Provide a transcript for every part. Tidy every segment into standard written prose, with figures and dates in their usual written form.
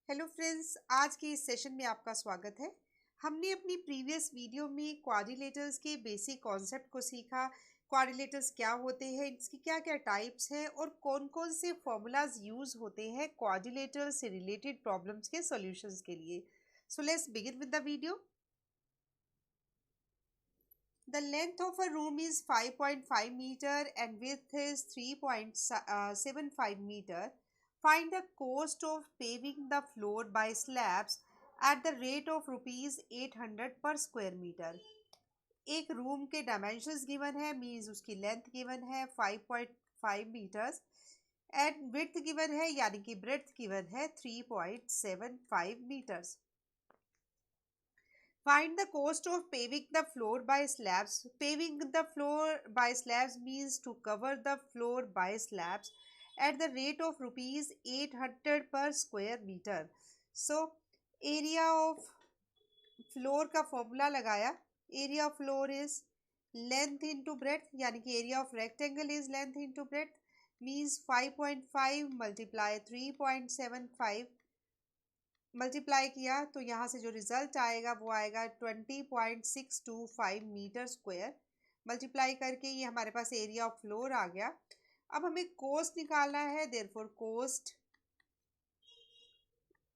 Hello friends, आज के इस सेशन में आपका स्वागत है। हमने अपनी प्रीवियस वीडियो में क्वाड्रिलेटर्स के बेसिक कॉन्सेप्ट को सीखा। क्वाड्रिलेटर्स क्या होते हैं, इसकी क्या क्या टाइप्स हैं और कौन कौन से फॉर्मूलाज यूज होते हैं क्वाड्रिलेटर्स से रिलेटेड प्रॉब्लम्स के सॉल्यूशंस के लिए। So let's begin with the video. The length of a room is 5.5 meter and width is 3.75 meter. Find the cost of paving the floor by slabs at the rate of rupees 800 per square meter. एक room के dimensions given है, means उसकी length given है 5.5 metres and width given है यानी कि breadth given है 3.75 metres. Find the cost of paving the floor by slabs. Paving the floor by slabs means to cover the floor by slabs at the rate of rupees 800 per square meter. So, area of floor का formula लगाया. Area of floor is length into breadth, यानी कि area of rectangle is length into breadth means 5.5 multiply 3.75 multiply किया तो यहाँ से जो result आएगा वो आएगा 20.625 मीटर स्क्वायर. मल्टीप्लाई करके ये हमारे पास एरिया ऑफ फ्लोर आ गया. अब हमें कोस्ट निकालना है, therefore cost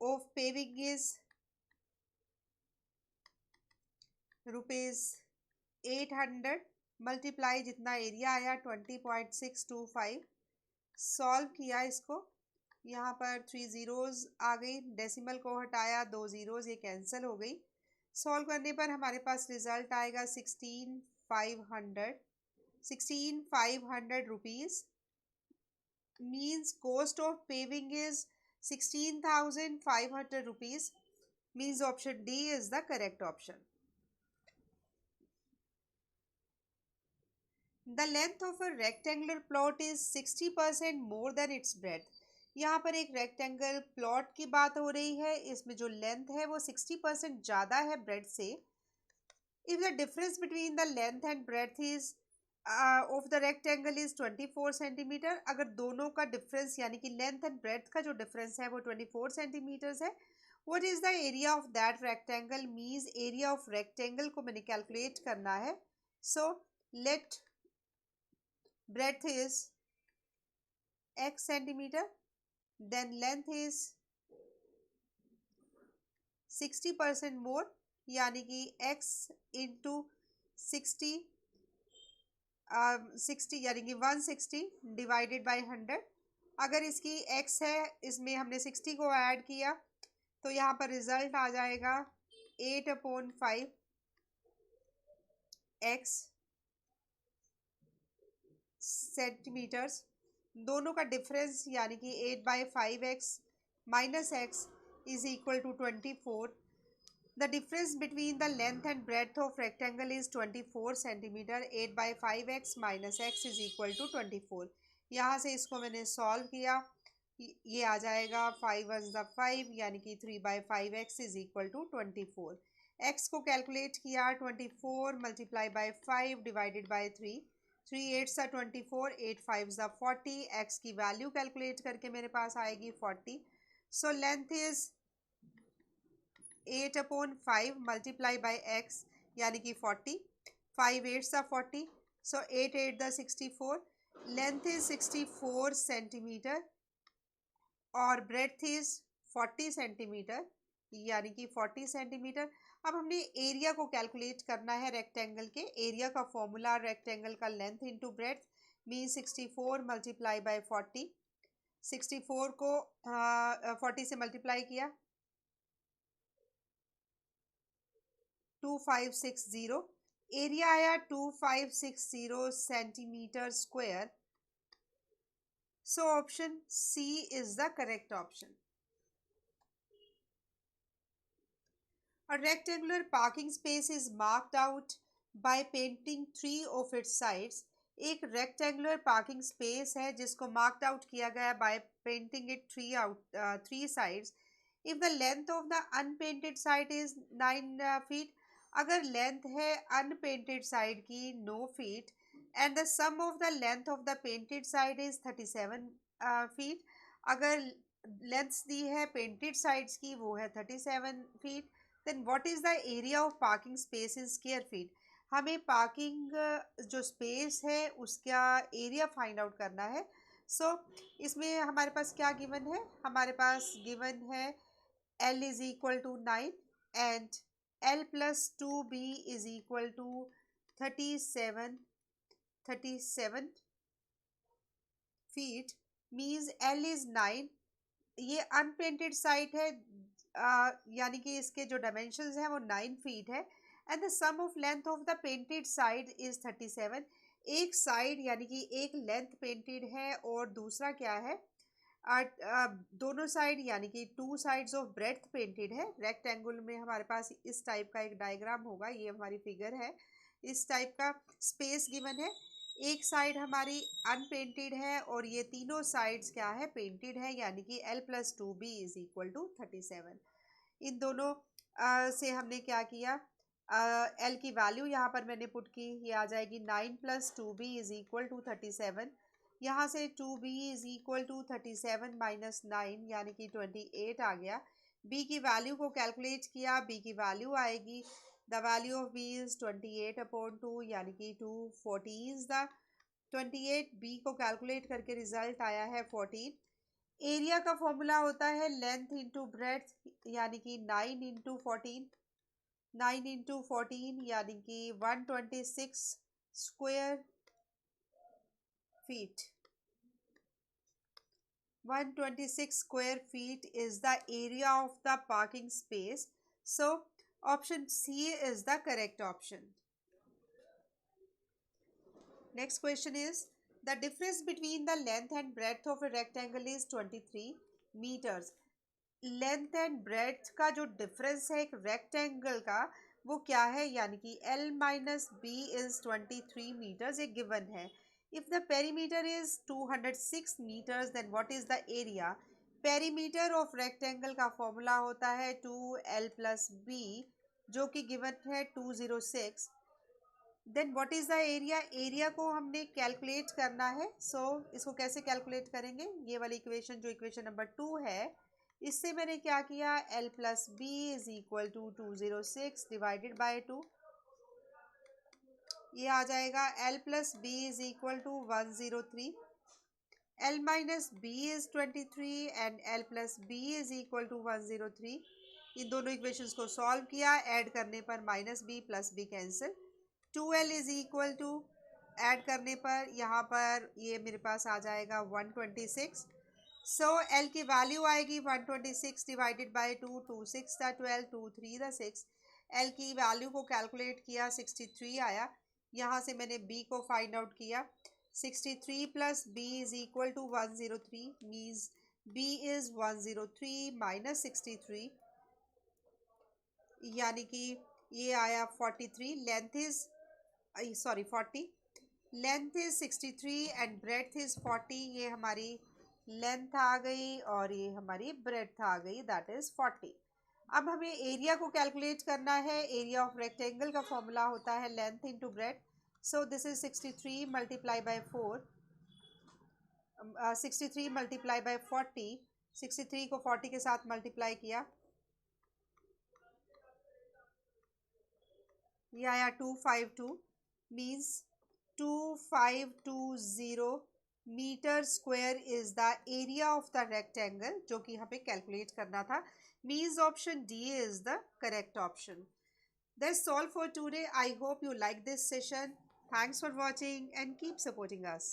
of paving is ₹800 multiply जितना एरिया आया 20.625. सॉल्व किया इसको, यहाँ पर 3 ज़ीरोज़ आ गई, डेसिमल को हटाया 2 ज़ीरोज़, ये कैंसिल हो गई. सॉल्व करने पर हमारे पास रिजल्ट आएगा 16,500 rupees. Means cost of paving is 16,500 rupees. Means option D is the correct option. The length of a rectangular plot is 60% more than its breadth. यहाँ पर एक रेक्टेंगल प्लॉट की बात हो रही है, इसमें जो लेंथ है वो 60% ज़्यादा है ब्रेड से. If the difference between the length and breadth is of the rectangle is 24 centimetre. अगर दोनों का डिफरेंस यानी कि लेंथ एंड ब्रेड्थ का जो डिफरेंस है वो 24 सेंटीमीटर्स है, what is the area of that rectangle. Means area of rectangle को मैंने कैलकुलेट करना है. So let breadth is x centimeter, then length is 60% more यानी कि x into 60 यानी कि 160 डिवाइडेड बाई 100. अगर इसकी x है, इसमें हमने 60 को ऐड किया तो यहाँ पर रिजल्ट आ जाएगा 8/5 x सेंटीमीटर्स. दोनों का डिफरेंस यानी कि 8/5x minus x is equal to 24. The difference between the length and breadth of rectangle is 24 centimetre. 8/5x minus x is equal to 24. यहाँ से इसको मैंने सॉल्व किया, ये आ जाएगा 5 1 5 यानी कि 3/5x is equal to 24. x को कैलकुलेट किया 24 multiply by 5 divided by 3. 3 8 24, 8 5 40. x की वैल्यू कैलकुलेट करके मेरे पास आएगी 40. So length is 8/5 multiply by x यानी कि 40. 5 8 40. सो 8 8 64. लेंथ इज 64 सेंटीमीटर और ब्रेड्थ इज 40 सेंटीमीटर यानी कि 40 सेंटीमीटर. अब हमने एरिया को कैलकुलेट करना है रेक्टेंगल के. एरिया का फॉर्मूला रेक्टेंगल का length into breadth mean 64 multiply by 40. 64 को 40 से मल्टीप्लाई किया 2560. एरिया आया 2560 centimetre square. So option C is the correct option. A rectangular parking space is marked out by painting 3 of its sides. एक rectangular parking space है जिसको marked out किया गया by painting it 3 sides. If the length of the unpainted side is 9 feet, अगर length है unpainted side की 9 feet and the sum of the length of the painted side is 37 feet, अगर lengths दी है painted sides की, वो है 37 feet. Then what is the area of parking space in square feet. हमें parking जो space है उसका एरिया फाइंड आउट करना है। सो इसमें हमारे पास क्या गिवन है, हमारे पास गिवन है L is equal to 9 and L plus 2B is equal to 37 feet, means L is 9। ये अनपेंटेड साइट है, यानी कि इसके जो डायमेंशंस हैं वो 9 फीट है। And the sum of length of the painted side is 37। एक साइड यानी कि एक लेंथ पेंटेड है और दूसरा क्या है, दोनों साइड यानी कि two sides of breadth painted है। रेक्टेंगल में हमारे पास इस टाइप का एक डायग्राम होगा, ये हमारी फिगर है, इस टाइप का स्पेस गिवन है। एक साइड हमारी अनपेंटेड है और ये तीनों साइड्स क्या है, पेंटेड है, यानी कि L plus 2B is equal to 37। इन दोनों से हमने क्या किया, L की वैल्यू यहाँ पर मैंने पुट की, ये आ जाएगी 9 plus 2B is equal to 37। यहाँ से 2B is equal to 37 minus 9 यानी कि 28 आ गया। B की वैल्यू को कैलकुलेट किया, B की वैल्यू आएगी, the value of B is 28 upon 2 यानी कि 2 द 28। B को कैलकुलेट करके रिजल्ट आया है 14। एरिया का फॉर्मूला होता है लेंथ इंटू ब्रेड्थ, यानी कि 9 इंटू 14, 9 इंटू 14 यानी कि 126 square feet. 126 square feet is the area of the parking space. So option C is the correct option. Next question is, the difference between the length and breadth of a rectangle is 23 meters. Length and breadth का जो difference है एक rectangle का वो क्या है, यानी कि L minus B is 23 metres, एक गिवन है। If the perimeter is 206 metres then what is the area. Perimeter of rectangle का फॉर्मूला होता है 2L प्लस बी, जो कि गिवन है 206। Then what is the area, area को हमने कैलकुलेट करना है। सो इसको कैसे कैलकुलेट करेंगे, ये वाली इक्वेशन जो इक्वेशन नंबर 2 है, इससे मैंने क्या किया, L plus B is equal to 206 divided by 2, ये आ जाएगा L plus B is equal to 103। L minus B is 23 and L plus B is equal to 103। इन दोनों इक्वेशंस को सॉल्व किया, ऐड करने पर minus B plus B cancel, 2L is equal to, add करने पर यहाँ पर ये मेरे पास आ जाएगा 126। सो L की वैल्यू आएगी 126 divided by 2, 2 6 the 12, 2 3 the 6। L की वैल्यू को कैलकुलेट किया, 63 आया। यहाँ से मैंने B को फाइंड आउट किया, 63 plus B is equal to 103, means B is 103 minus 63, यानी कि ये आया 43। Length is 40, length is 63 and breadth is 40। ये हमारी लेंथ आ गई और ये हमारी ब्रेड्थ आ गई, दैट इज 40। अब हमें एरिया को कैलकुलेट करना है। एरिया ऑफ रेक्टेंगल का फॉर्मूला होता है length into breadth. So this is 63 multiply by 4, 63 multiply by 40, 63 को 40 के साथ मल्टीप्लाई किया, ये आया 252, means 2520 metre square is the area of the rectangle, जो कि हमें कैलकुलेट करना था। Means option D is the correct option. That's all for today. I hope you like this session. Thanks for watching and keep supporting us.